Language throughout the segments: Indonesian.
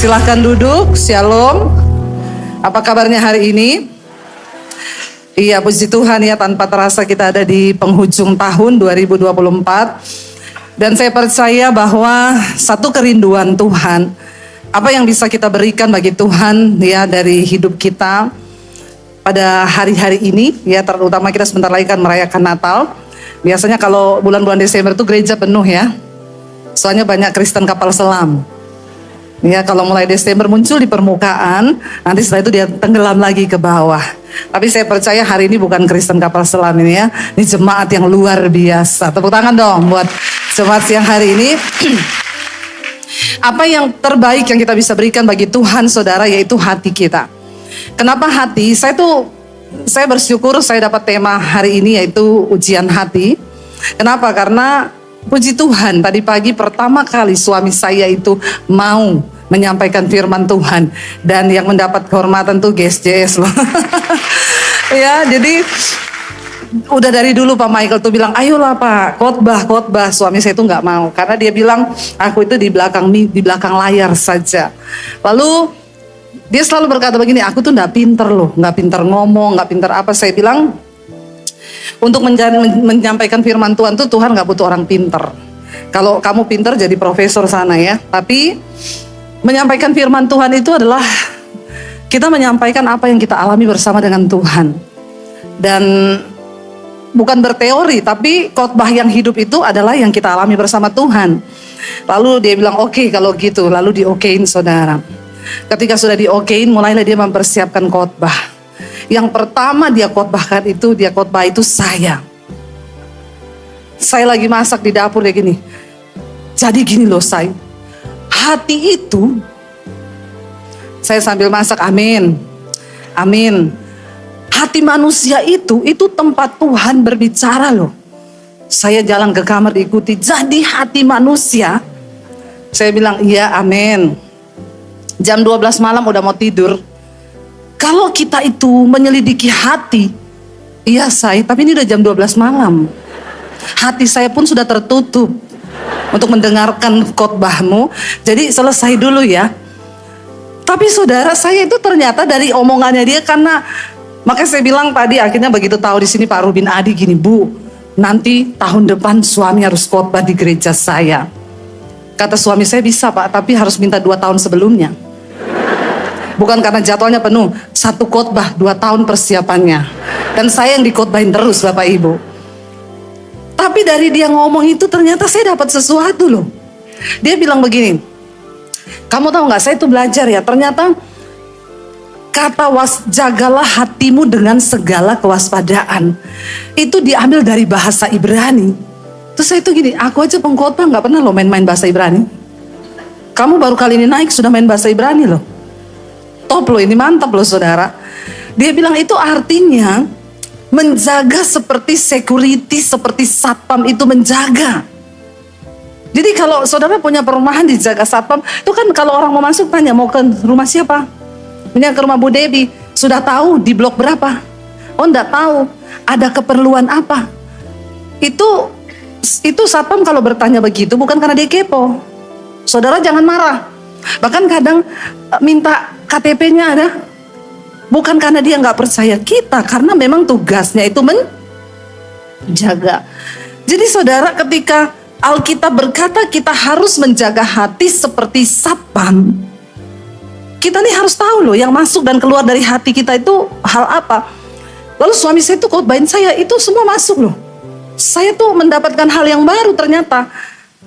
Silahkan duduk, shalom. Apa kabarnya hari ini? Iya, puji Tuhan ya, tanpa terasa kita ada di penghujung tahun 2024. Dan saya percaya bahwa satu kerinduan Tuhan, apa yang bisa kita berikan bagi Tuhan ya dari hidup kita pada hari-hari ini ya, terutama kita sebentar lagi kan merayakan Natal. Biasanya kalau bulan-bulan Desember itu gereja penuh ya. Soalnya banyak Kristen kapal selam. Ya, kalau mulai Desember muncul di permukaan, nanti setelah itu dia tenggelam lagi ke bawah. Tapi saya percaya hari ini bukan Kristen kapal selam ini ya. Ini jemaat yang luar biasa. Tepuk tangan dong buat jemaat siang hari ini. Apa yang terbaik yang kita bisa berikan bagi Tuhan, saudara, yaitu hati kita. Kenapa hati? Saya bersyukur saya dapat tema hari ini yaitu ujian hati. Kenapa? Karena puji Tuhan tadi pagi pertama kali suami saya itu mau menyampaikan firman Tuhan. Dan yang mendapat kehormatan tuh GSJS loh. Ya, jadi udah dari dulu Pak Michael tuh bilang, ayolah Pak, khotbah. Suami saya itu nggak mau, karena dia bilang aku itu di belakang layar saja. Lalu dia selalu berkata begini, aku tuh nggak pinter loh, nggak pinter ngomong, nggak pinter apa. Saya bilang, untuk menyampaikan firman Tuhan tuh Tuhan nggak butuh orang pinter. Kalau kamu pinter jadi profesor sana ya, tapi menyampaikan firman Tuhan itu adalah kita menyampaikan apa yang kita alami bersama dengan Tuhan. Dan bukan berteori, tapi khotbah yang hidup itu adalah yang kita alami bersama Tuhan. Lalu dia bilang, oke, kalau gitu. Lalu diokein saudara. Ketika sudah diokein, mulailah dia mempersiapkan khotbah. Yang pertama dia khotbah itu saya. Saya lagi masak di dapur kayak gini. Jadi gini loh say, hati itu, saya sambil masak, amin. Hati manusia itu tempat Tuhan berbicara loh. Saya jalan ke kamar diikuti, jadi hati manusia. Saya bilang, iya amin. Jam 12 malam udah mau tidur. Kalau kita itu menyelidiki hati, iya say, tapi ini udah jam 12 malam. Hati saya pun sudah tertutup untuk mendengarkan khotbahmu. Jadi selesai dulu ya. Tapi saudara, saya itu ternyata dari omongannya dia, karena makanya saya bilang tadi akhirnya begitu tahu di sini Pak Rubin Adi gini, Bu, nanti tahun depan suami harus khotbah di gereja saya. Kata suami saya, bisa Pak, tapi harus minta 2 tahun sebelumnya. Bukan karena jadwalnya penuh, 1 khotbah 2 tahun persiapannya. Dan saya yang dikhotbahin terus Bapak Ibu. Tapi dari dia ngomong itu ternyata saya dapat sesuatu loh. Dia bilang begini, kamu tahu gak, saya itu belajar ya, ternyata kata jagalah hatimu dengan segala kewaspadaan itu diambil dari bahasa Ibrani. Terus saya itu gini, aku aja pengkhotbah gak pernah loh main-main bahasa Ibrani. Kamu baru kali ini naik sudah main bahasa Ibrani loh. Top loh, ini mantap loh saudara. Dia bilang itu artinya menjaga seperti security, seperti satpam itu menjaga. Jadi kalau saudara punya perumahan dijaga satpam, itu kan kalau orang mau masuk tanya mau ke rumah siapa? Punya ke rumah Bu Debbie, sudah tahu di blok berapa? Oh enggak tahu, ada keperluan apa? Itu satpam kalau bertanya begitu bukan karena dia kepo. Saudara jangan marah. Bahkan kadang minta KTP-nya ada. Bukan karena dia nggak percaya kita, karena memang tugasnya itu menjaga. Jadi saudara, ketika Alkitab berkata kita harus menjaga hati seperti satpam, kita nih harus tahu loh yang masuk dan keluar dari hati kita itu hal apa. Lalu suami saya itu khotbahin saya, itu semua masuk loh. Saya tuh mendapatkan hal yang baru ternyata.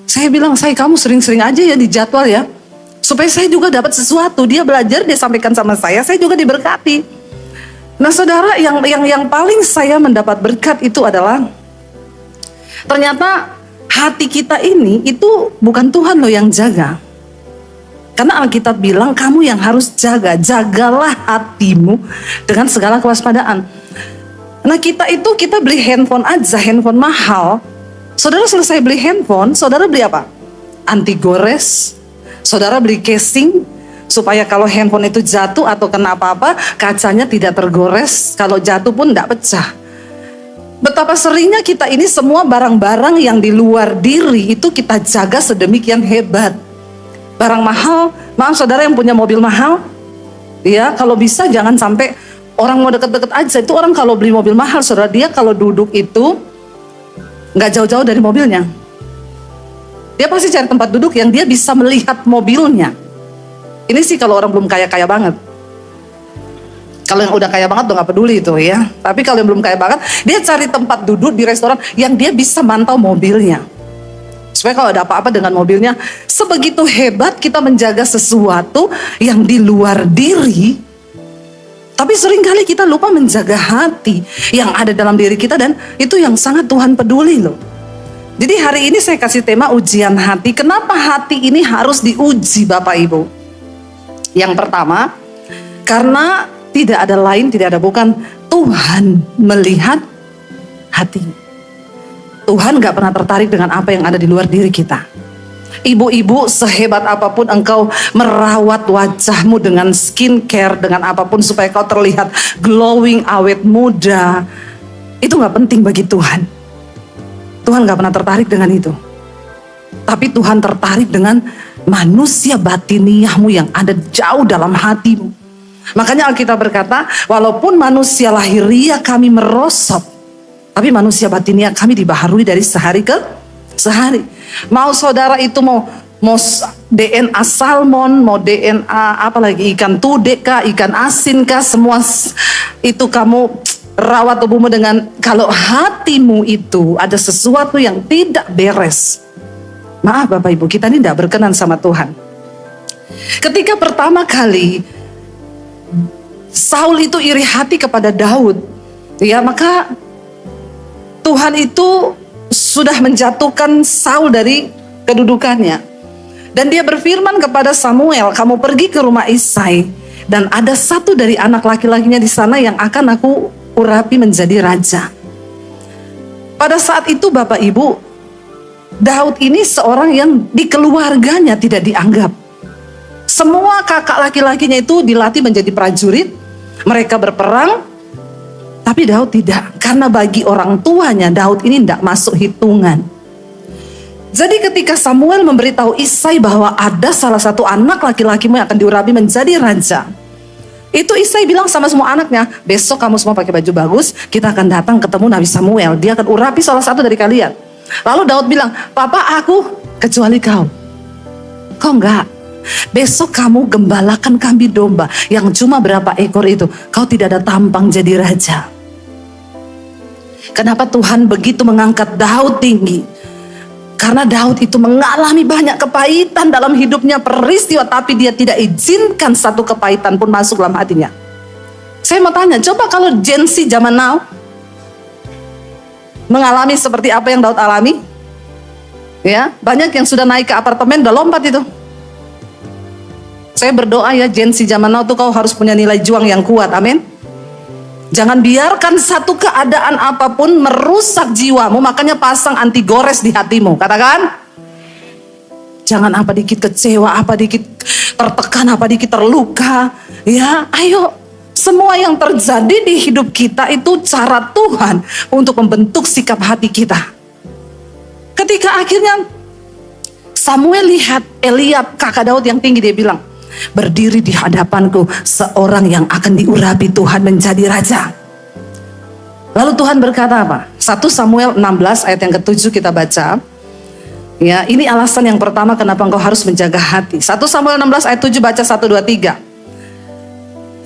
Saya bilang, saya kamu sering-sering aja ya di jadwal ya. Supaya saya juga dapat sesuatu. Dia belajar, dia sampaikan sama saya juga diberkati. Nah saudara, yang paling saya mendapat berkat itu adalah ternyata hati kita ini itu bukan Tuhan loh yang jaga. Karena Alkitab bilang kamu yang harus jaga. Jagalah hatimu dengan segala kewaspadaan. Nah kita beli handphone aja, handphone mahal. Saudara selesai beli handphone, saudara beli apa? Anti gores. Saudara beli casing supaya kalau handphone itu jatuh atau kena apa-apa, kacanya tidak tergores, kalau jatuh pun tidak pecah. Betapa seringnya kita ini semua barang-barang yang di luar diri itu kita jaga sedemikian hebat. barang mahal, maaf saudara yang punya mobil mahal, ya kalau bisa jangan sampai orang mau deket-deket aja. Itu orang kalau beli mobil mahal, saudara, dia kalau duduk itu nggak jauh-jauh dari mobilnya. Dia pasti cari tempat duduk yang dia bisa melihat mobilnya. Ini sih kalau orang belum kaya-kaya banget. Kalau yang udah kaya banget udah gak peduli itu ya. Tapi kalau yang belum kaya banget, dia cari tempat duduk di restoran yang dia bisa mantau mobilnya. Supaya kalau ada apa-apa dengan mobilnya, sebegitu hebat kita menjaga sesuatu yang di luar diri. Tapi seringkali kita lupa menjaga hati yang ada dalam diri kita, dan itu yang sangat Tuhan peduli loh. Jadi hari ini saya kasih tema ujian hati. Kenapa hati ini harus diuji Bapak Ibu? Yang pertama, karena tidak ada lain, tidak ada bukan, Tuhan melihat hati. Tuhan gak pernah tertarik dengan apa yang ada di luar diri kita. Ibu-ibu, sehebat apapun engkau merawat wajahmu dengan skincare, dengan apapun supaya kau terlihat glowing, awet muda, itu gak penting bagi Tuhan. Tuhan gak pernah tertarik dengan itu. Tapi Tuhan tertarik dengan manusia batiniahmu yang ada jauh dalam hatimu. Makanya Alkitab berkata, walaupun manusia lahiriah kami merosot, tapi manusia batiniah kami dibaharui dari sehari ke sehari. Mau saudara itu mau DNA salmon, mau DNA apalagi ikan tudek kah, ikan asin kah, semua itu kamu rawat tubuhmu dengan, kalau hatimu itu ada sesuatu yang tidak beres, maaf Bapak Ibu, kita ini tidak berkenan sama Tuhan. Ketika pertama kali Saul itu iri hati kepada Daud, ya, maka Tuhan itu sudah menjatuhkan Saul dari kedudukannya. Dan dia berfirman kepada Samuel, kamu pergi ke rumah Isai, dan ada satu dari anak laki-lakinya di sana yang akan aku urapi menjadi raja. Pada saat itu Bapak Ibu, Daud ini seorang yang di keluarganya tidak dianggap. Semua kakak laki-lakinya itu dilatih menjadi prajurit, mereka berperang, tapi Daud tidak. Karena bagi orang tuanya Daud ini tidak masuk hitungan. Jadi ketika Samuel memberitahu Isai bahwa ada salah satu anak laki-lakimu yang akan diurapi menjadi raja, itu Isai bilang sama semua anaknya, besok kamu semua pakai baju bagus, kita akan datang ketemu Nabi Samuel, dia akan urapi salah satu dari kalian. Lalu Daud bilang, papa aku kecuali kau. Kau enggak. Besok kamu gembalakan kambing domba yang cuma berapa ekor itu. Kau tidak ada tampang jadi raja. Kenapa Tuhan begitu mengangkat Daud tinggi? Karena Daud itu mengalami banyak kepahitan dalam hidupnya, peristiwa, tapi dia tidak izinkan satu kepahitan pun masuk dalam hatinya. Saya mau tanya, coba kalau Gen Z zaman now mengalami seperti apa yang Daud alami, ya, banyak yang sudah naik ke apartemen udah lompat itu. Saya berdoa ya, Gen Z zaman now tuh kau harus punya nilai juang yang kuat, amin. Jangan biarkan satu keadaan apapun merusak jiwamu, makanya pasang anti gores di hatimu, katakan. Jangan apa dikit kecewa, apa dikit tertekan, apa dikit terluka, ya ayo. Semua yang terjadi di hidup kita itu cara Tuhan untuk membentuk sikap hati kita. Ketika akhirnya Samuel lihat Eliab kakak Daud yang tinggi, dia bilang, berdiri di hadapanku seorang yang akan diurapi Tuhan menjadi raja. Lalu Tuhan berkata apa? 1 Samuel 16 ayat yang ke-7 kita baca. Ya, ini alasan yang pertama kenapa engkau harus menjaga hati. 1 Samuel 16 ayat 7, baca 1, 2, 3.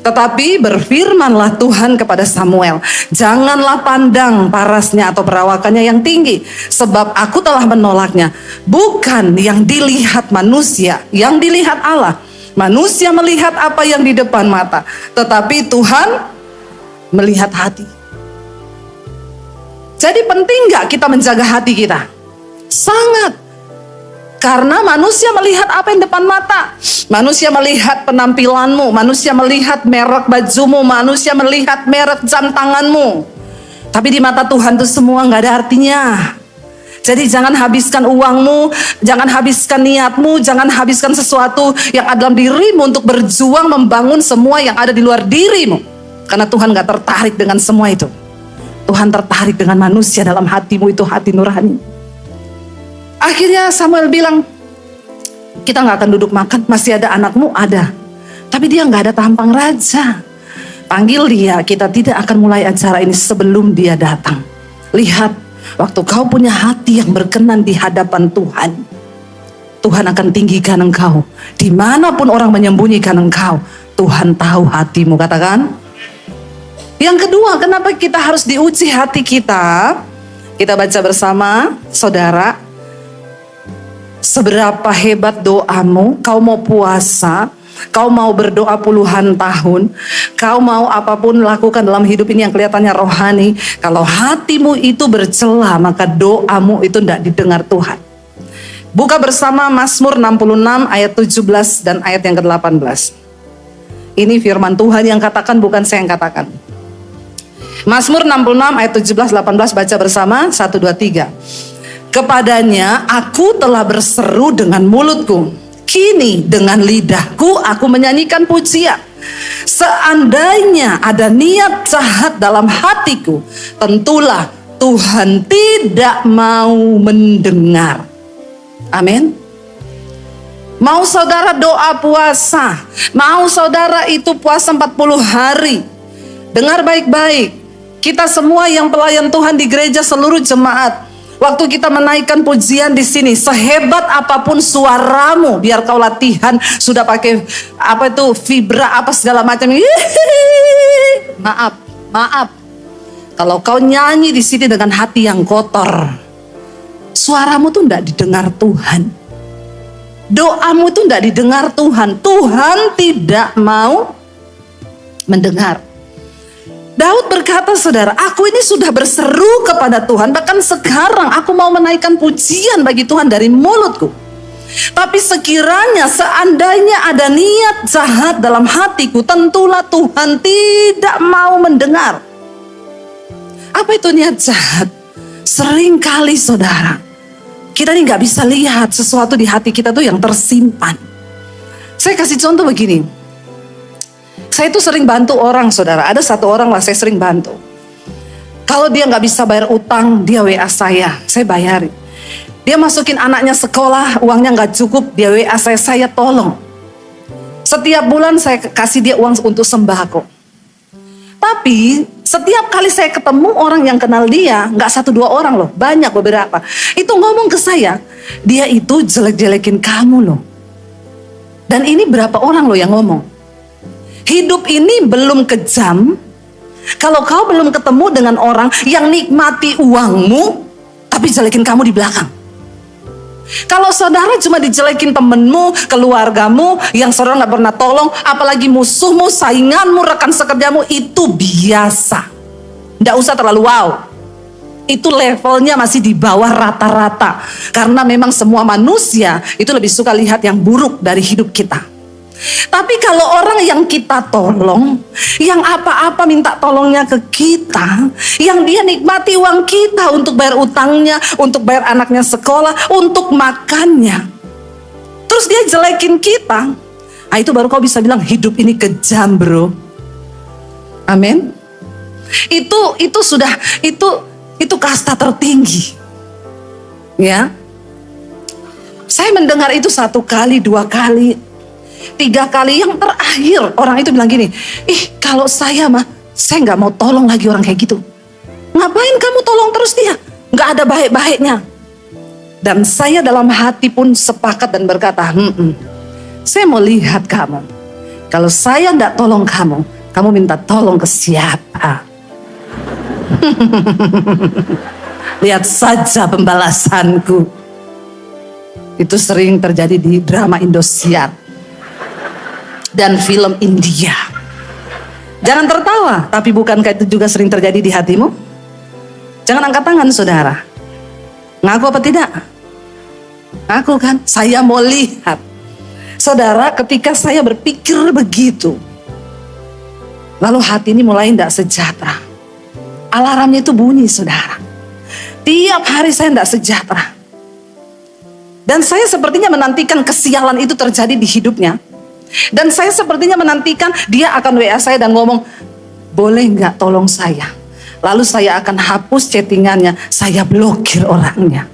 Tetapi berfirmanlah Tuhan kepada Samuel, janganlah pandang parasnya atau perawakannya yang tinggi, sebab aku telah menolaknya. Bukan yang dilihat manusia, yang dilihat Allah. Manusia melihat apa yang di depan mata, tetapi Tuhan melihat hati. Jadi penting gak kita menjaga hati kita? Sangat. Karena manusia melihat apa yang depan mata. Manusia melihat penampilanmu, manusia melihat merek bajumu, manusia melihat merek jam tanganmu. Tapi di mata Tuhan itu semua gak ada artinya. Jadi jangan habiskan uangmu, jangan habiskan niatmu, jangan habiskan sesuatu yang ada dalam dirimu untuk berjuang membangun semua yang ada di luar dirimu. Karena Tuhan gak tertarik dengan semua itu. Tuhan tertarik dengan manusia dalam hatimu, itu hati nurani. Akhirnya Samuel bilang, Kita nggak akan duduk makan, masih ada anakmu, ada. Tapi dia nggak ada tampang raja. Panggil dia, kita tidak akan mulai acara ini sebelum dia datang. Lihat, waktu kau punya hati yang berkenan di hadapan Tuhan, Tuhan akan tinggikan engkau. Dimanapun orang menyembunyikan engkau, Tuhan tahu hatimu, katakan. Yang kedua, kenapa kita harus diuji hati kita? Kita baca bersama, saudara. Seberapa hebat doamu, kau mau puasa, kau mau berdoa puluhan tahun, kau mau apapun lakukan dalam hidup ini yang kelihatannya rohani, kalau hatimu itu bercela, maka doamu itu tidak didengar Tuhan. Buka bersama Mazmur 66 ayat 17 dan ayat yang ke-18. Ini firman Tuhan yang katakan, bukan saya yang katakan. Mazmur 66 ayat 17-18, baca bersama, 1, 2, 3. Kepadanya aku telah berseru dengan mulutku, kini dengan lidahku aku menyanyikan pujian. Seandainya ada niat jahat dalam hatiku, tentulah Tuhan tidak mau mendengar. Amin. Mau saudara doa puasa, mau saudara itu puasa 40 hari. Dengar baik-baik, kita semua yang pelayan Tuhan di gereja, seluruh jemaat, waktu kita menaikkan pujian di sini, sehebat apapun suaramu, biar kau latihan sudah pakai apa itu vibra apa segala macam. Maaf. Kalau kau nyanyi di sini dengan hati yang kotor, suaramu tuh tidak didengar Tuhan. Doamu tuh tidak didengar Tuhan. Tuhan tidak mau mendengar. Daud berkata, saudara, aku ini sudah berseru kepada Tuhan, bahkan sekarang aku mau menaikkan pujian bagi Tuhan dari mulutku. Tapi sekiranya seandainya ada niat jahat dalam hatiku, tentulah Tuhan tidak mau mendengar. Apa itu niat jahat? Seringkali saudara, kita ini gak bisa lihat sesuatu di hati kita tuh yang tersimpan. Saya kasih contoh begini. Saya itu sering bantu orang, saudara. Ada satu orang lah saya sering bantu. Kalau dia gak bisa bayar utang, dia WA saya bayarin. Dia masukin anaknya sekolah, uangnya gak cukup, dia WA saya tolong. Setiap bulan saya kasih dia uang untuk sembako. Tapi setiap kali saya ketemu orang yang kenal dia, gak 1-2 orang loh, banyak beberapa. Itu ngomong ke saya, dia itu jelek-jelekin kamu loh. Dan ini berapa orang loh yang ngomong. Hidup ini belum kejam kalau kau belum ketemu dengan orang yang nikmati uangmu tapi jelekin kamu di belakang. Kalau saudara cuma dijelekin temenmu, keluargamu yang saudara gak pernah tolong, apalagi musuhmu, sainganmu, rekan sekerjamu, itu biasa. Gak usah terlalu wow. Itu levelnya masih di bawah rata-rata. Karena memang semua manusia itu lebih suka lihat yang buruk dari hidup kita. Tapi kalau orang yang kita tolong, yang apa-apa minta tolongnya ke kita, yang dia nikmati uang kita untuk bayar utangnya, untuk bayar anaknya sekolah, untuk makannya, terus dia jelekin kita, nah itu baru kau bisa bilang hidup ini kejam, bro. Amin. Itu sudah itu kasta tertinggi. Ya. Saya mendengar itu 1 kali, 2 kali, 3 kali, yang terakhir orang itu bilang gini, kalau saya nggak mau tolong lagi orang kayak gitu. Ngapain kamu tolong terus dia? Nggak ada baik-baiknya. Dan saya dalam hati pun sepakat dan berkata, saya mau lihat kamu. Kalau saya nggak tolong kamu, kamu minta tolong ke siapa? Lihat saja pembalasanku. Itu sering terjadi di drama Indosiar dan film India. Jangan tertawa, tapi bukankah itu juga sering terjadi di hatimu? Jangan angkat tangan, saudara. Ngaku apa tidak? Ngaku kan? Saya mau lihat. Saudara, ketika saya berpikir begitu, lalu hati ini mulai tidak sejahtera. Alarmnya itu bunyi, saudara. Tiap hari saya tidak sejahtera. Dan saya sepertinya menantikan kesialan itu terjadi di hidupnya. Dan saya sepertinya menantikan dia akan WA saya dan ngomong, boleh nggak tolong saya? Lalu saya akan hapus chattingannya, saya blokir orangnya.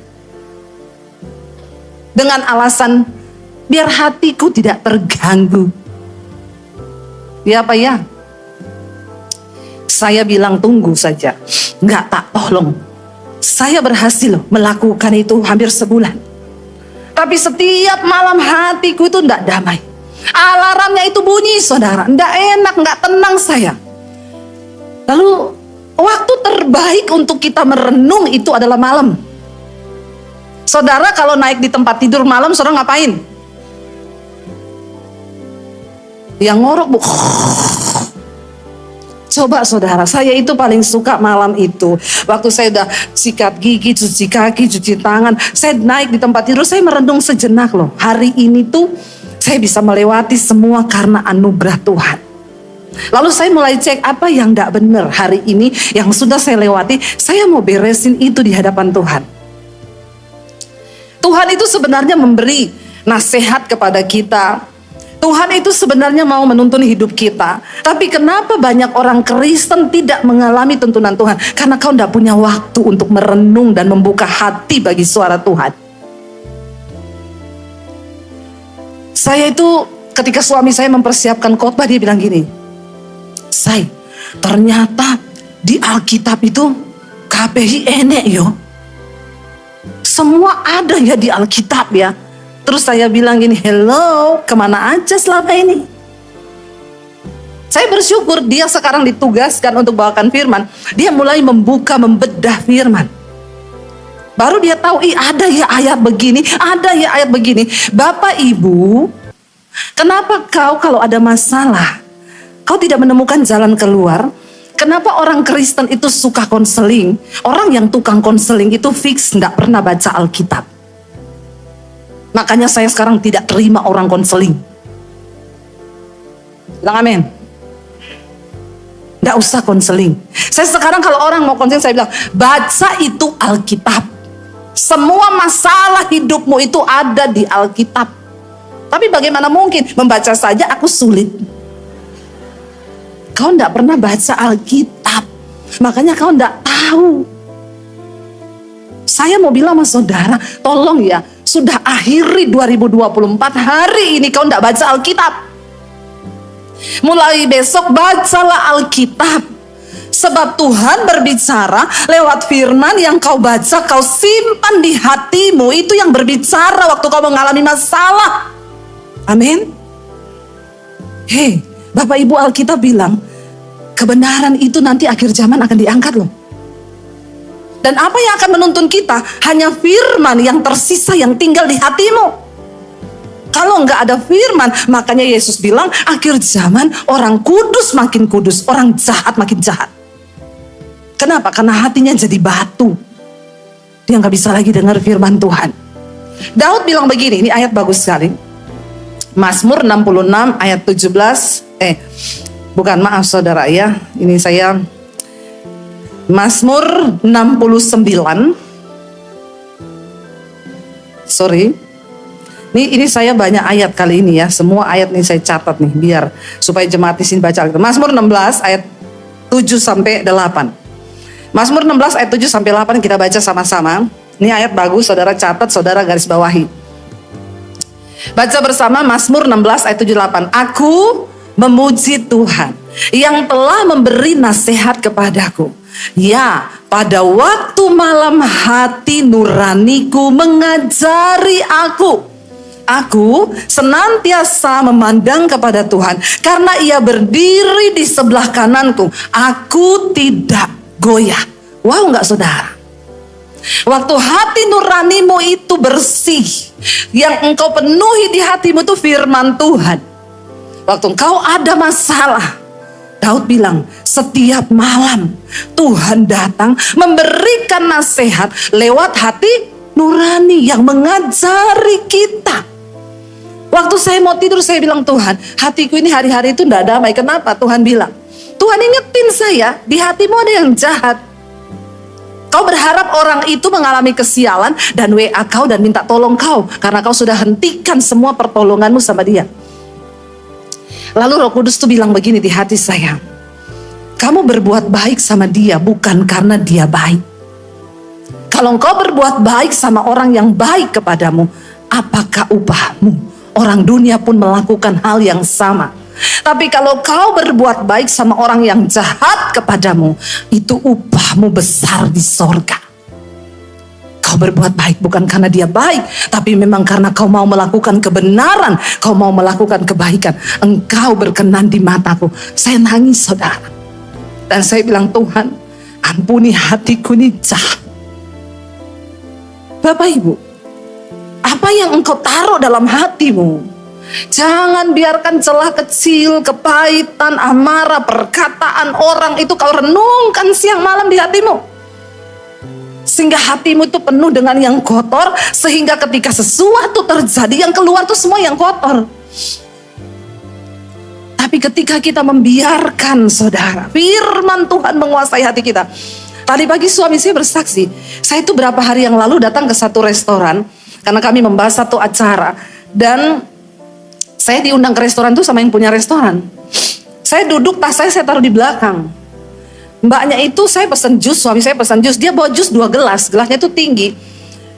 Dengan alasan biar hatiku tidak terganggu. Ya apa ya? Saya bilang tunggu saja. Enggak, tak tolong. Saya berhasil melakukan itu hampir sebulan. Tapi setiap malam hatiku itu enggak damai. Alarmnya itu bunyi, saudara. Enggak enak, enggak tenang saya. Lalu waktu terbaik untuk kita merenung itu adalah malam. Saudara kalau naik di tempat tidur malam, saudara ngapain? Yang ngorok, Bu. Coba saudara, saya itu paling suka malam itu. Waktu saya udah sikat gigi, cuci kaki, cuci tangan, saya naik di tempat tidur, saya merenung sejenak loh. Hari ini tuh saya bisa melewati semua karena anugerah Tuhan. Lalu saya mulai cek apa yang tidak benar hari ini yang sudah saya lewati. Saya mau beresin itu di hadapan Tuhan. Tuhan itu sebenarnya memberi nasihat kepada kita. Tuhan itu sebenarnya mau menuntun hidup kita. Tapi kenapa banyak orang Kristen tidak mengalami tuntunan Tuhan? Karena kau tidak punya waktu untuk merenung dan membuka hati bagi suara Tuhan. Saya itu ketika suami saya mempersiapkan khotbah, dia bilang gini, Say, ternyata di Alkitab itu KPI enek yo. Semua ada ya di Alkitab ya. Terus saya bilang gini, hello, kemana aja selama ini? Saya bersyukur dia sekarang ditugaskan untuk bawakan firman. Dia mulai membuka, membedah firman. Baru dia tahu, ada ya ayat begini, ada ya ayat begini. Bapak Ibu, kenapa kau kalau ada masalah, kau tidak menemukan jalan keluar? Kenapa orang Kristen itu suka konseling? Orang yang tukang konseling itu fix tidak pernah baca Alkitab. Makanya saya sekarang tidak terima orang konseling. Bilang amin. Tidak usah konseling. Saya sekarang kalau orang mau konseling, saya bilang, baca itu Alkitab. Semua masalah hidupmu itu ada di Alkitab. Tapi bagaimana mungkin membaca saja aku sulit. Kau tidak pernah baca Alkitab, makanya kau tidak tahu. Saya mau bilang sama saudara, tolong ya, sudah akhiri 2024, hari ini kau tidak baca Alkitab. Mulai besok bacalah Alkitab. Sebab Tuhan berbicara lewat firman yang kau baca, kau simpan di hatimu. Itu yang berbicara waktu kau mengalami masalah. Amin. Hei, Bapak Ibu, Alkitab bilang kebenaran itu nanti akhir zaman akan diangkat loh. Dan apa yang akan menuntun kita? Hanya firman yang tersisa yang tinggal di hatimu. Kalau nggak ada firman, makanya Yesus bilang akhir zaman orang kudus makin kudus, orang jahat makin jahat. Kenapa? Karena hatinya jadi batu. Dia nggak bisa lagi dengar firman Tuhan. Daud bilang begini, ini ayat bagus sekali. Mazmur 66 ayat 17. Bukan, maaf saudara ya. Ini saya Mazmur 69. Sorry. Ini saya banyak ayat kali ini ya. Semua ayat ini saya catat nih biar supaya jemaat di sini baca. Mazmur 16 ayat 7 sampai 8. Mazmur 16 ayat 7 sampai 8 kita baca sama-sama. Ini ayat bagus, saudara catat, saudara garis bawahi. Baca bersama Mazmur 16 ayat 7-8. Aku memuji Tuhan yang telah memberi nasihat kepadaku. Ya, pada waktu malam hati nuraniku mengajari aku. Aku senantiasa memandang kepada Tuhan karena Ia berdiri di sebelah kananku. Aku tidak goyah. Wow, enggak saudara? Waktu hati nuranimu itu bersih, yang engkau penuhi di hatimu itu firman Tuhan. Waktu engkau ada masalah, Daud bilang, setiap malam Tuhan datang memberikan nasihat lewat hati nurani yang mengajari kita. Waktu saya mau tidur, saya bilang, Tuhan, hatiku ini hari-hari itu tidak damai. Kenapa? Tuhan bilang, Tuhan ingetin saya, di hatimu ada yang jahat. Kau berharap orang itu mengalami kesialan dan WA kau dan minta tolong kau. Karena kau sudah hentikan semua pertolonganmu sama dia. Lalu Roh Kudus tuh bilang begini di hati saya. Kamu berbuat baik sama dia bukan karena dia baik. Kalau engkau berbuat baik sama orang yang baik kepadamu, apakah upahmu? orang dunia pun melakukan hal yang sama. Tapi kalau kau berbuat baik sama orang yang jahat kepadamu, itu upahmu besar di sorga. Kau berbuat baik bukan karena dia baik, tapi memang karena kau mau melakukan kebenaran, kau mau melakukan kebaikan. Engkau berkenan di mataku. Saya nangis, saudara. Dan saya bilang, Tuhan, ampuni hatiku ini jahat. Bapak Ibu, apa yang engkau taruh dalam hatimu, jangan biarkan celah kecil, kepahitan, amarah, perkataan orang itu kau renungkan siang malam di hatimu. Sehingga hatimu itu penuh dengan yang kotor, sehingga ketika sesuatu terjadi, yang keluar itu semua yang kotor. Tapi ketika kita membiarkan, saudara, firman Tuhan menguasai hati kita. Tadi pagi suami saya bersaksi, saya itu berapa hari yang lalu datang ke satu restoran, karena kami membahas satu acara, dan saya diundang ke restoran itu sama yang punya restoran. Saya duduk, tas saya taruh di belakang. Mbaknya itu saya pesan jus, suami saya pesan jus, dia bawa jus 2 gelas, gelasnya itu tinggi.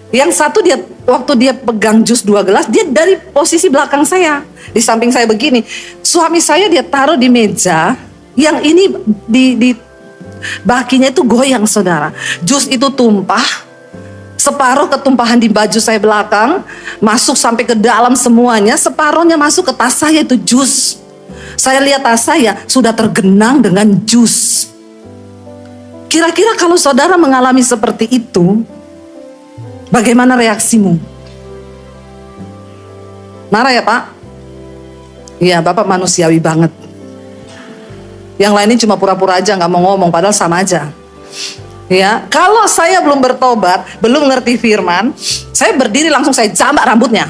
Yang satu dia, waktu dia pegang jus 2 gelas, dia dari posisi belakang saya, di samping saya begini. Suami saya dia taruh di meja, yang ini di bakinya itu goyang, saudara. Jus itu tumpah, separuh ketumpahan di baju saya belakang, masuk sampai ke dalam semuanya, separuhnya masuk ke tas saya itu jus. Saya lihat tas saya sudah tergenang dengan jus. Kira-kira kalau saudara mengalami seperti itu, bagaimana reaksimu? Marah ya Pak? Iya, Bapak manusiawi banget. Yang lainnya cuma pura-pura aja, nggak mau ngomong, padahal sama aja. Ya, kalau saya belum bertobat, belum ngerti firman, saya berdiri langsung saya jambak rambutnya.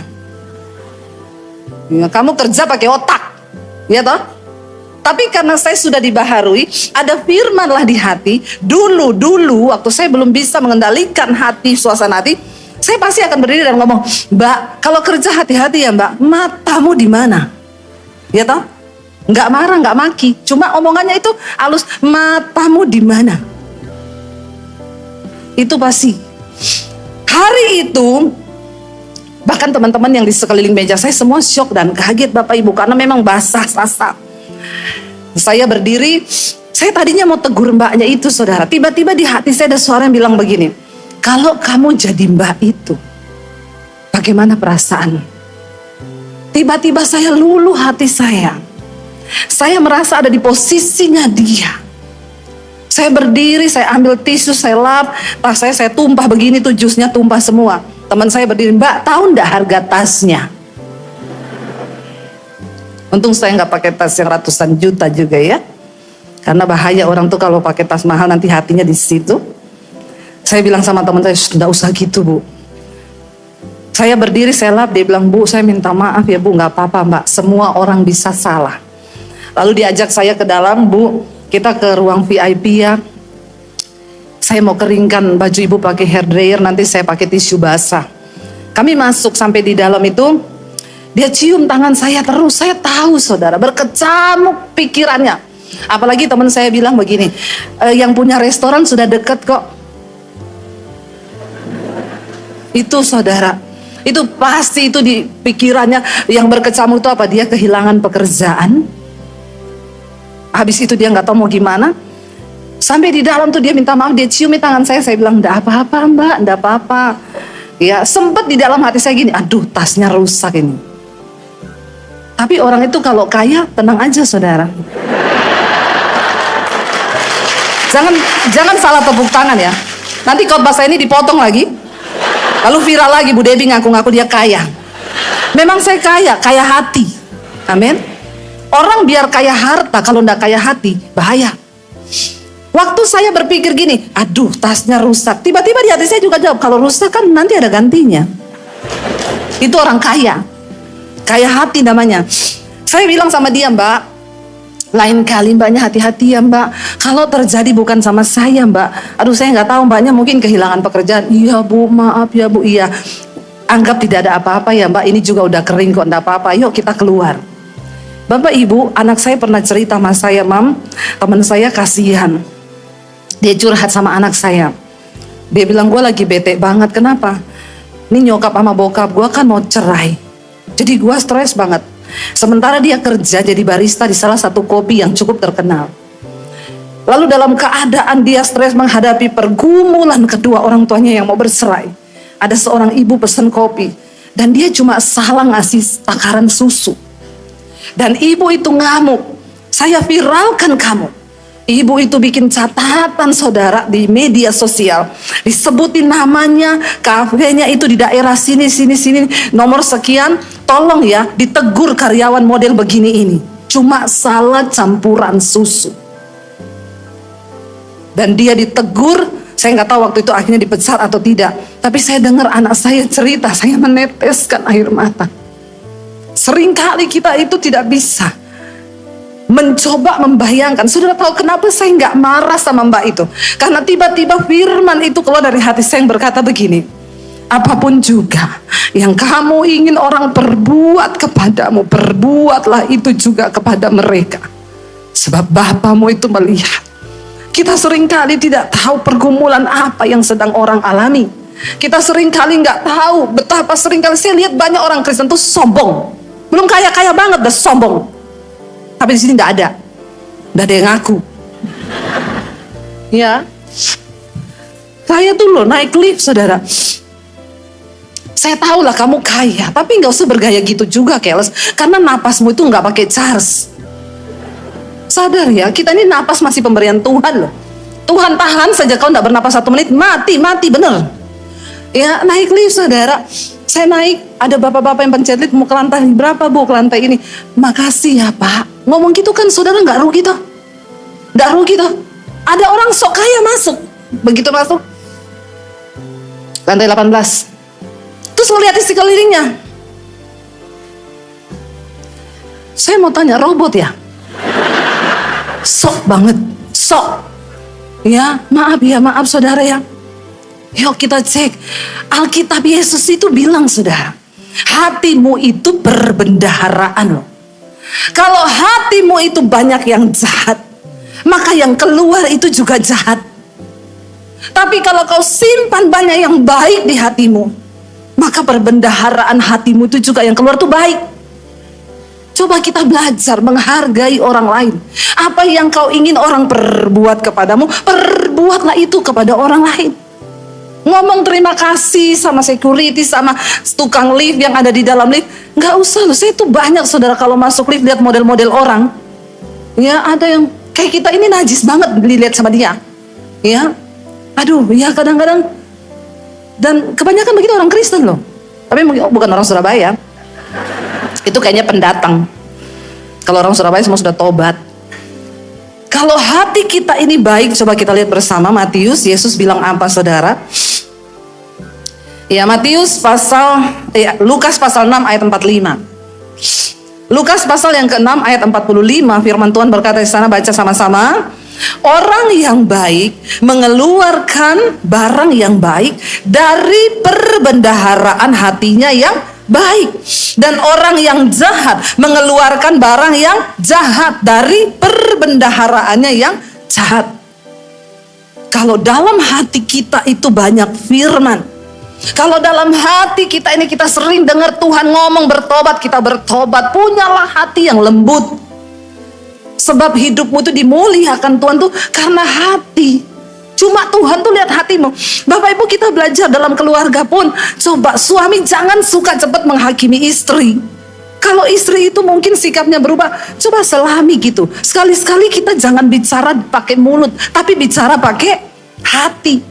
Ya, kamu kerja pakai otak, ya toh? Tapi karena saya sudah dibaharui, ada firman lah di hati. Dulu waktu saya belum bisa mengendalikan hati, suasana hati, saya pasti akan berdiri dan ngomong, Mbak, kalau kerja hati-hati ya Mbak, matamu di mana? Ya toh? Nggak marah, nggak maki, cuma omongannya itu halus, matamu di mana? Itu pasti. Hari itu, bahkan teman-teman yang di sekeliling meja saya semua syok dan kaget Bapak Ibu, karena memang basah sasa. Saya berdiri, saya tadinya mau tegur mbaknya itu, saudara. Tiba-tiba di hati saya ada suara yang bilang begini, kalau kamu jadi mbak itu, bagaimana perasaan? Tiba-tiba saya luluh hati saya. Saya merasa ada di posisinya dia. Saya berdiri, saya ambil tisu, saya lap, tas saya tumpah begini tuh, jusnya tumpah semua. Teman saya berdiri, Mbak tahu enggak harga tasnya? Untung saya nggak pakai tas yang ratusan juta juga ya. Karena bahaya orang tuh kalau pakai tas mahal nanti hatinya di situ. Saya bilang sama teman saya, nggak usah gitu Bu. Saya berdiri, saya lap, dia bilang, Bu saya minta maaf ya Bu, nggak apa-apa Mbak, semua orang bisa salah. Lalu diajak saya ke dalam, Bu kita ke ruang VIP ya. Saya mau keringkan baju Ibu pakai hair dryer, nanti saya pakai tisu basah. Kami masuk sampai di dalam itu, dia cium tangan saya terus. Saya tahu saudara, berkecamuk pikirannya. Apalagi teman saya bilang begini, yang punya restoran sudah deket kok. Itu saudara, itu pasti itu di pikirannya. Yang berkecamuk itu apa? Dia kehilangan pekerjaan. Habis itu dia nggak tahu mau gimana. Sampai di dalam tuh dia minta maaf, dia ciumi tangan saya. Saya bilang, enggak apa-apa Mbak, enggak apa-apa. Ya sempet di dalam hati saya gini, aduh tasnya rusak ini. Tapi orang itu kalau kaya, tenang aja saudara. Jangan salah tepuk tangan ya. Nanti khotbah saya ini dipotong lagi. Lalu viral lagi, Bu Debbie ngaku-ngaku dia kaya. Memang saya kaya hati. Amin. Orang biar kaya harta, kalau enggak kaya hati, bahaya. Waktu saya berpikir gini, aduh tasnya rusak. Tiba-tiba di hati saya juga jawab, kalau rusak kan nanti ada gantinya. Itu orang kaya. Kaya hati namanya. Saya bilang sama dia, Mbak, lain kali mbaknya hati-hati ya Mbak. Kalau terjadi bukan sama saya Mbak. Aduh saya nggak tahu, mbaknya mungkin kehilangan pekerjaan. Iya Bu, maaf ya Bu, iya. Anggap tidak ada apa-apa ya Mbak, ini juga udah kering kok, enggak apa-apa. Yuk kita keluar. Bapak Ibu, anak saya pernah cerita sama saya, Mam, teman saya kasihan. Dia curhat sama anak saya. Dia bilang, gue lagi bete banget, kenapa? Ini nyokap sama bokap gue kan mau cerai. Jadi gue stres banget. Sementara dia kerja jadi barista di salah satu kopi yang cukup terkenal. Lalu dalam keadaan dia stres menghadapi pergumulan kedua orang tuanya yang mau bercerai, ada seorang ibu pesan kopi dan dia cuma salah ngasih takaran susu. Dan ibu itu ngamuk, saya viralkan kamu. Ibu itu bikin catatan saudara di media sosial, disebutin namanya, kafenya itu di daerah sini, nomor sekian, tolong ya ditegur karyawan model begini ini. Cuma salah campuran susu. Dan dia ditegur, saya nggak tahu waktu itu akhirnya dipecat atau tidak. Tapi saya dengar anak saya cerita, saya meneteskan air mata. Seringkali kita itu tidak bisa mencoba membayangkan. Saudara tahu kenapa saya nggak marah sama mbak itu? Karena tiba-tiba firman itu keluar dari hati saya yang berkata begini, apapun juga yang kamu ingin orang perbuat kepadamu, perbuatlah itu juga kepada mereka. Sebab Bapamu itu melihat. Kita seringkali tidak tahu pergumulan apa yang sedang orang alami. Kita seringkali nggak tahu betapa seringkali saya lihat banyak orang Kristen itu sombong. Belum kaya-kaya banget, udah sombong. Tapi di sini nggak ada yang ngaku. Ya, saya tuh loh naik lift saudara. Saya tahu lah kamu kaya, tapi nggak usah bergaya gitu juga keles. Karena napasmu itu nggak pakai charge. Sadar ya, kita ini napas masih pemberian Tuhan loh. Tuhan tahan saja kau nggak bernapas 1 menit, mati bener. Ya naik lift saudara. Saya naik, ada bapak-bapak yang pencet lift, mau ke lantai berapa bu, ke lantai ini. Makasih ya pak. Ngomong gitu kan saudara nggak rugi toh? Nggak rugi toh? Ada orang sok kaya masuk. Begitu masuk, lantai 18. Terus ngeliat di sekelilingnya. Saya mau tanya, robot ya? Sok banget, sok. Ya, maaf saudara ya. Yuk kita cek. Alkitab Yesus itu bilang saudara, hatimu itu perbendaharaan loh. Kalau hatimu itu banyak yang jahat, maka yang keluar itu juga jahat. Tapi kalau kau simpan banyak yang baik di hatimu, maka perbendaharaan hatimu itu juga yang keluar itu baik. Coba kita belajar menghargai orang lain. Apa yang kau ingin orang perbuat kepadamu, perbuatlah itu kepada orang lain. Ngomong terima kasih sama security, sama tukang lift yang ada di dalam lift, nggak usah loh. Saya tuh banyak saudara kalau masuk lift lihat model-model orang. Ya ada yang kayak kita ini najis banget dilihat sama dia. Ya, aduh ya kadang-kadang. Dan kebanyakan begitu orang Kristen loh. Tapi bukan orang Surabaya. Itu kayaknya pendatang. Kalau orang Surabaya semua sudah tobat. Kalau hati kita ini baik, coba kita lihat bersama Matius. Yesus bilang apa saudara? Ya Lukas pasal 6 ayat 45. Lukas pasal yang ke-6 ayat 45, firman Tuhan berkata di sana, baca sama-sama. Orang yang baik mengeluarkan barang yang baik dari perbendaharaan hatinya yang baik, dan orang yang jahat mengeluarkan barang yang jahat dari perbendaharaannya yang jahat. Kalau dalam hati kita itu banyak firman, kalau dalam hati kita ini kita sering dengar Tuhan ngomong bertobat, kita bertobat, punyalah hati yang lembut. Sebab hidupmu itu dimuliakan Tuhan tuh karena hati. Cuma Tuhan tuh lihat hatimu. Bapak Ibu kita belajar dalam keluarga pun, coba suami jangan suka cepat menghakimi istri. Kalau istri itu mungkin sikapnya berubah, coba selami gitu. Sekali-sekali kita jangan bicara pakai mulut, tapi bicara pakai hati.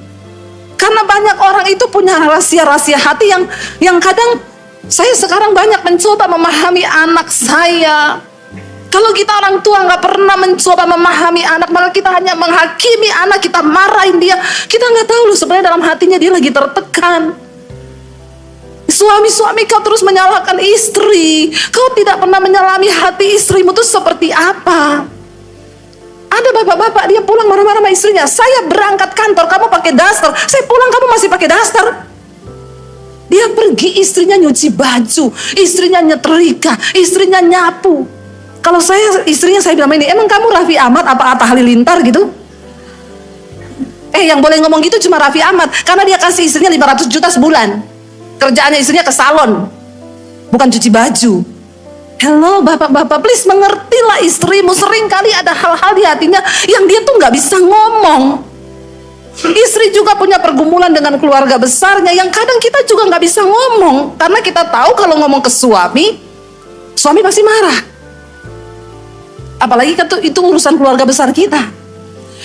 Karena banyak orang itu punya rahasia-rahasia hati yang kadang saya sekarang banyak mencoba memahami anak saya. Kalau kita orang tua nggak pernah mencoba memahami anak, malah kita hanya menghakimi anak, kita marahin dia, kita nggak tahu loh sebenarnya dalam hatinya dia lagi tertekan. Suami-suami kau terus menyalahkan istri, kau tidak pernah menyalami hati istrimu itu seperti apa. Ada bapak-bapak dia pulang marah-marah sama istrinya, saya berangkat kantor kamu pakai daster, saya pulang kamu masih pakai daster. Dia pergi, istrinya nyuci baju, istrinya nyetrika, istrinya nyapu. Kalau istrinya saya bilang ini, emang kamu Raffi Ahmad apa Atta Halilintar gitu? Yang boleh ngomong gitu cuma Raffi Ahmad, karena dia kasih istrinya 500 juta sebulan. Kerjaannya istrinya ke salon. bukan cuci baju. Hello bapak-bapak, please mengertilah istrimu. Seringkali ada hal-hal di hatinya yang dia tuh nggak bisa ngomong. Istri juga punya pergumulan dengan keluarga besarnya yang kadang kita juga nggak bisa ngomong, karena kita tahu kalau ngomong ke suami pasti marah. Apalagi kan itu urusan keluarga besar kita.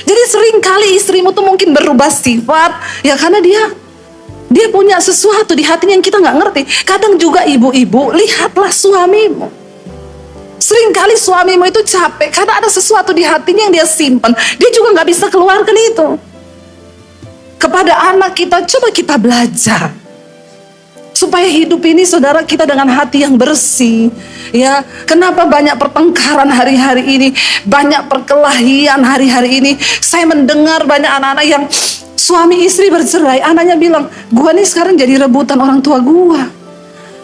Jadi seringkali istrimu tuh mungkin berubah sifat ya karena dia punya sesuatu di hatinya yang kita nggak ngerti. Kadang juga ibu-ibu, lihatlah suamimu. Seringkali suamimu itu capek karena ada sesuatu di hatinya yang dia simpan. Dia juga nggak bisa keluarkan itu. Kepada anak kita, coba kita belajar supaya hidup ini saudara kita dengan hati yang bersih. Ya, kenapa banyak pertengkaran hari-hari ini, banyak perkelahian hari-hari ini? Saya mendengar banyak anak-anak yang suami istri bercerai, anaknya bilang, gua nih sekarang jadi rebutan orang tua gua.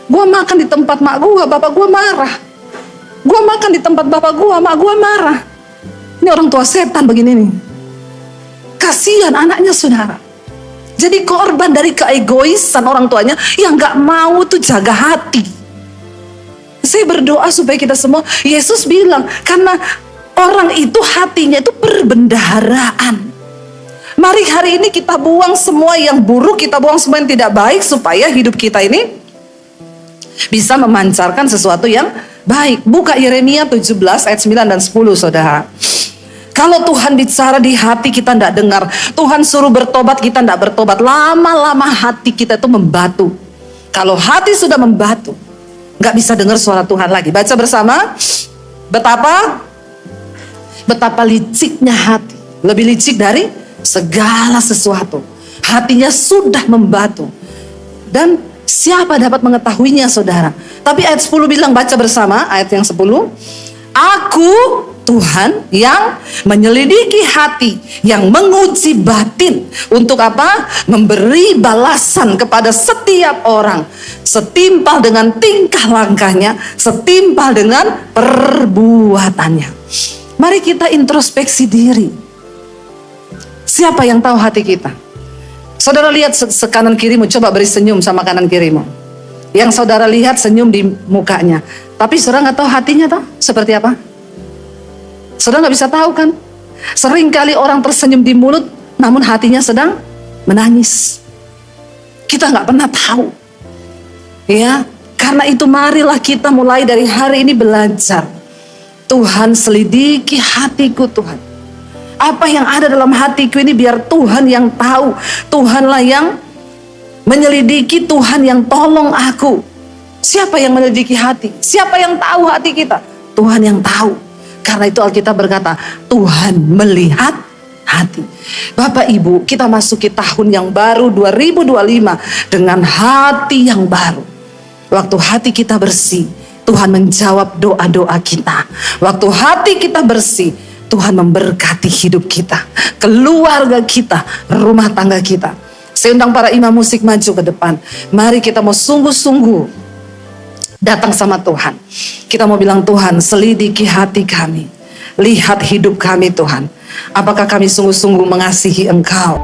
Gua makan di tempat mak gua, bapak gua marah. Gua makan di tempat bapak gua, mak gua marah. Ini orang tua setan begini nih. Kasihan anaknya saudara. Jadi korban dari keegoisan orang tuanya yang gak mau tuh jaga hati. Saya berdoa supaya kita semua, Yesus bilang, karena orang itu hatinya itu perbendaharaan. Mari hari ini kita buang semua yang buruk, kita buang semua yang tidak baik, supaya hidup kita ini bisa memancarkan sesuatu yang baik. Buka Yeremia 17 ayat 9 dan 10 saudara. Kalau Tuhan bicara di hati kita tidak dengar, Tuhan suruh bertobat kita tidak bertobat, lama-lama hati kita itu membatu. Kalau hati sudah membatu, nggak bisa dengar suara Tuhan lagi. Baca bersama, betapa liciknya hati, lebih licik dari segala sesuatu. Hatinya sudah membatu, dan siapa dapat mengetahuinya saudara? Tapi ayat 10 bilang, baca bersama ayat yang 10. Aku Tuhan yang menyelidiki hati, yang menguji batin. Untuk apa? Memberi balasan kepada setiap orang setimpal dengan tingkah langkahnya, setimpal dengan perbuatannya. Mari kita introspeksi diri. Siapa yang tahu hati kita? Saudara lihat kanan kirimu, coba beri senyum sama kanan kirimu. Yang saudara lihat senyum di mukanya, tapi saudara nggak tahu hatinya toh seperti apa? Saudara nggak bisa tahu kan? Seringkali orang tersenyum di mulut, namun hatinya sedang menangis. Kita nggak pernah tahu. Ya, karena itu marilah kita mulai dari hari ini belajar. Tuhan, selidiki hatiku Tuhan. Apa yang ada dalam hatiku ini biar Tuhan yang tahu. Tuhanlah yang menyelidiki, Tuhan yang tolong aku. Siapa yang menyelidiki hati? Siapa yang tahu hati kita? Tuhan yang tahu. Karena itu Alkitab berkata, Tuhan melihat hati. Bapak Ibu, kita masuki tahun yang baru 2025 dengan hati yang baru. Waktu hati kita bersih, Tuhan menjawab doa-doa kita. Waktu hati kita bersih, Tuhan memberkati hidup kita, keluarga kita, rumah tangga kita. Saya undang para imam musik maju ke depan. Mari kita mau sungguh-sungguh datang sama Tuhan. Kita mau bilang, Tuhan, selidiki hati kami. Lihat hidup kami Tuhan. Apakah kami sungguh-sungguh mengasihi Engkau?